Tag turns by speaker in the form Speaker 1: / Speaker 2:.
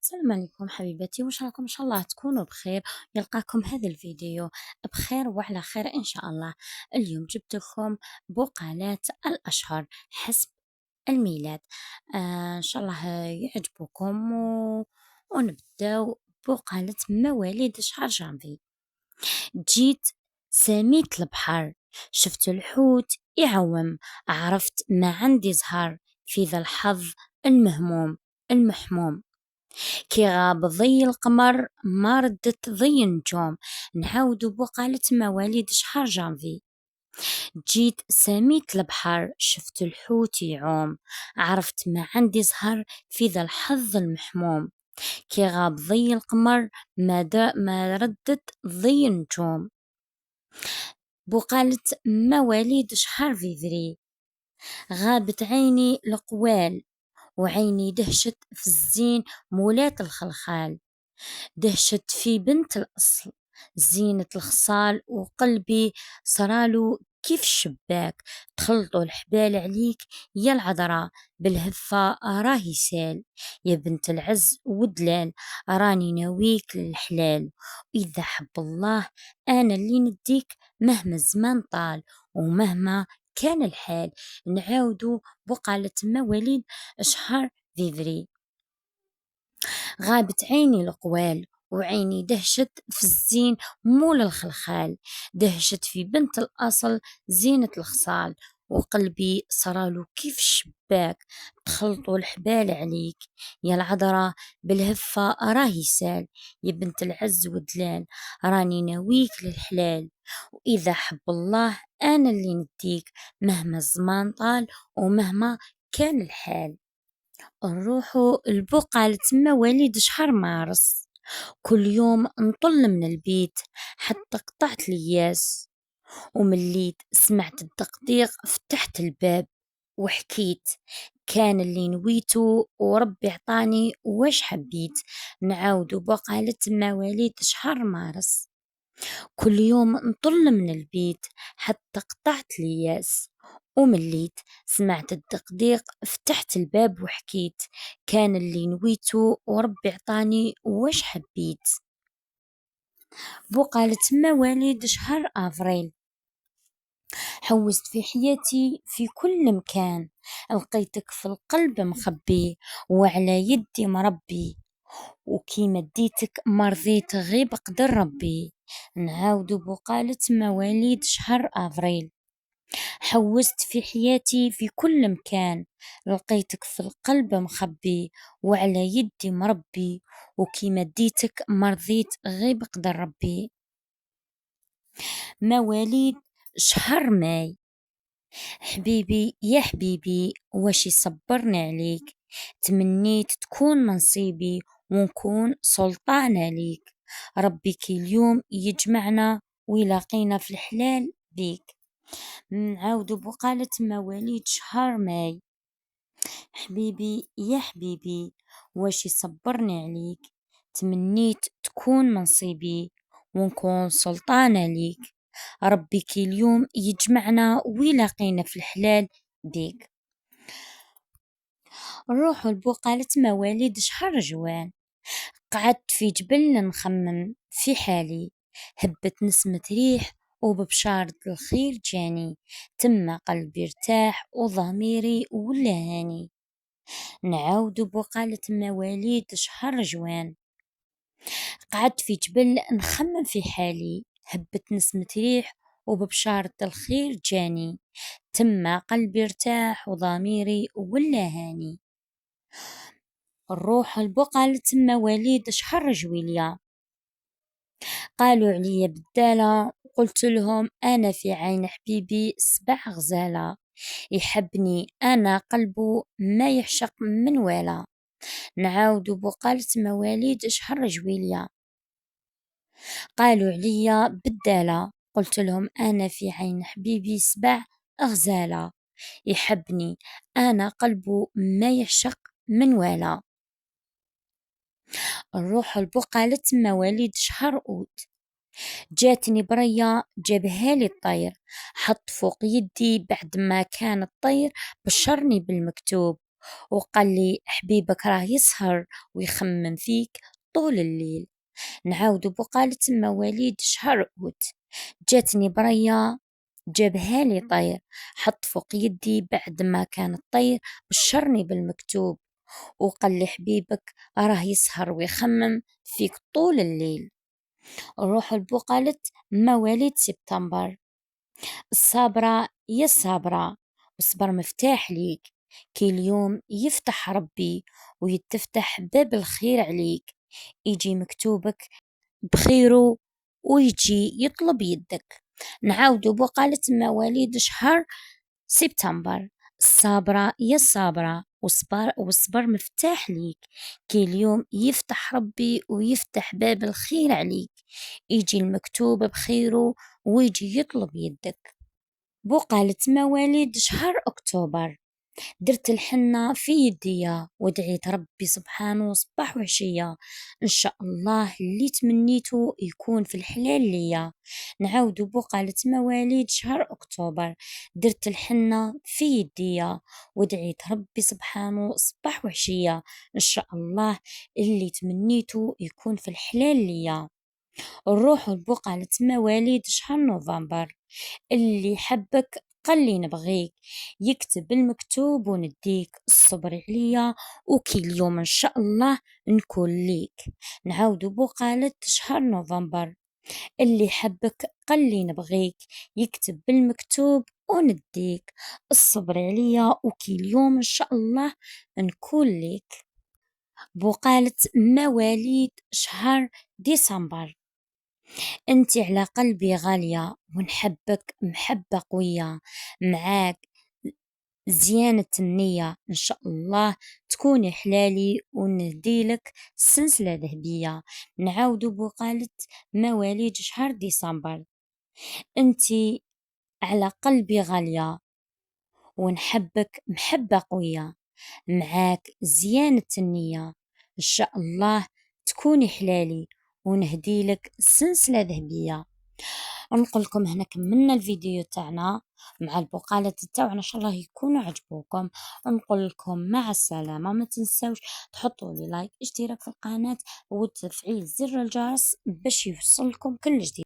Speaker 1: السلام عليكم حبيباتي، وش راكم؟ ان شاء الله تكونوا بخير. يلقاكم هذا الفيديو بخير وعلى خير ان شاء الله. اليوم جبت لكم بقالات الاشهر حسب الميلاد. ان شاء الله يعجبكم ونبداو بقالة مواليد شهر جانفي. جيت سميت البحر، شفت الحوت يعوم، عرفت ما عندي زهر في ذا الحظ المحموم. كي غاب ضي القمر ما ردت ضي النجوم. نعاودو بقالة مواليد شهر جانفي. جيت سميت البحر، شفت الحوت يعوم، عرفت ما عندي زهر في ذا الحظ المحموم. كي غاب ضي القمر ما ردت ضي النجوم. بقالة مواليد شهر فيفري. غابت عيني القوال، وعيني دهشت في الزين مولات الخلخال. دهشت في بنت الأصل زينة الخصال، وقلبي صرالو كيف الشباك. تخلطوا الحبال عليك يا العذراء، بالهفة راهي سال. يا بنت العز ودلال، راني ناويك للحلال. وإذا حب الله أنا اللي نديك مهما الزمان طال ومهما كان الحال. نعاودو بقالة مواليد شهر فيفري. غابت عيني القوال، وعيني دهشت في الزين مول الخلخال. دهشت في بنت الأصل زينة الخصال، وقلبي صرالو كيف الشباك. تخلطوا الحبال عليك يا العذراء، بالهفة راهي سال. يا بنت العز ودلال، راني ناويك للحلال. وإذا حب الله أنا اللي نديك مهما الزمان طال ومهما كان الحال. نروحو لبقعة مواليد شهر مارس. كل يوم نطل من البيت حتى قطعت الياس، ومليت سمعت الدقديق فتحت الباب وحكيت. كان اللي نويتو وربي عطاني واش حبيت. نعاودو بقالة مواليد شهر مارس. كل يوم نطل من البيت حتى قطعت الياس، ومليت سمعت الدقديق فتحت الباب وحكيت. كان اللي نويتو وربي عطاني واش حبيت. بقالة مواليد شهر أفريل. حوست في حياتي في كل مكان، لقيتك في القلب مخبي وعلى يدي مربي. وكي مديتك مرضيت غيب قدر ربي. نعاودو بقالة مواليد شهر أفريل. حوست في حياتي في كل مكان، لقيتك في القلب مخبي وعلى يدي مربي. وكي مديتك مرضيت غيب قدر ربي. مواليد شهر ماي. حبيبي يا حبيبي واش يصبرني عليك، تمنيت تكون منصيبي ونكون سلطان عليك. ربي كي اليوم يجمعنا ويلاقينا في الحلال بيك. نعاودو بقالة مواليد شهر ماي. حبيبي يا حبيبي واش يصبرني عليك، تمنيت تكون منصيبي ونكون سلطان عليك. ربي كي اليوم يجمعنا ويلاقينا في الحلال بيك. نروحو لبقالة مواليد شهر جوان. قعدت في جبل نخمم في حالي، هبت نسمة ريح وببشارة الخير جاني. تم قلبي ارتاح وضميري ولا هاني. نعاودو بقالة مواليد شهر جوان. قعدت في جبل نخمم في حالي، هبت نسمة ريح وببشارة الخير جاني. تم قلبي ارتاح وضميري ولا هاني. نروح لبقالة مواليد شهر جويليا. قالوا عليا بدالة، قلت لهم أنا في عين حبيبي 7 غزالة. يحبني أنا قلبه ما يحشق من ولا. نعاودو بقالة مواليد شهر جويليا. قالوا عليا بدالة، قلت لهم أنا في عين حبيبي 7 غزالة. يحبني أنا قلبه ما يحشق من ولا. نروح لبقالة مواليد شهر أوت. جاتني برية جابها لي الطير، حط فوق يدي بعد ما كان الطير بشرني بالمكتوب. وقال لي حبيبك راه يسهر ويخمم فيك طول الليل. نعاودو بقالة مواليد شهر أوت. جاتني برية جابها لي طير، حط فوق يدي بعد ما كان الطير بشرني بالمكتوب، وقال لي حبيبك راه يسهر ويخمم فيك طول الليل. نروح لبقالة مواليد سبتمبر. الصابرة يا الصابرة، والصبر مفتاح ليك، كي اليوم يفتح ربي ويتفتح باب الخير عليك، يجي مكتوبك بخيره ويجي يطلب يدك. نعاودو بقالة مواليد شهر سبتمبر. الصابرة يا الصابرة، والصبر مفتاح ليك، كي اليوم يفتح ربي ويفتح باب الخير عليك، يجي المكتوب بخيره ويجي يطلب يدك. بقالة مواليد شهر أكتوبر. درت الحنة في يديا ودعيت ربي سبحانه صباح وعشية إن شاء الله اللي تمنيته يكون في الحلال ليا. نعاودو بقالة مواليد شهر أكتوبر. درت الحنة في يديا ودعيت ربي سبحانه صباح وعشية إن شاء الله اللي تمنيته يكون في الحلال ليا. نروحو لبقالة مواليد شهر نوفمبر. اللي حبك قال لي نبغيك، يكتب المكتوب ونديك، الصبر عليا وكي اليوم إن شاء الله نكون ليك. نعاودو بقالة شهر نوفمبر. اللي حبك قال لي نبغيك، يكتب بالمكتوب ونديك، الصبر عليا وكي اليوم إن شاء الله نكون ليك. بقالة مواليد شهر ديسمبر. انت على قلبي غالية ونحبك محبة قوية، معاك زيانة النية إن شاء الله تكوني حلالي ونهديلك سلسلة ذهبية. نعاودو بقالة مواليد شهر ديسمبر. انتي على قلبي غالية ونحبك محبة قوية، معاك زيانة النية إن شاء الله تكوني حلالي ونهديلك سلسلة ذهبية. نقول لكم هنا كملنا الفيديو تاعنا مع البقالات تاعنا، ان شاء الله يكونوا عجبوكم. نقول لكم مع السلامة، ما تنسوش تحطوا لي لايك، اشتراك في القناة وتفعيل زر الجرس باش يوصلكم كل جديد.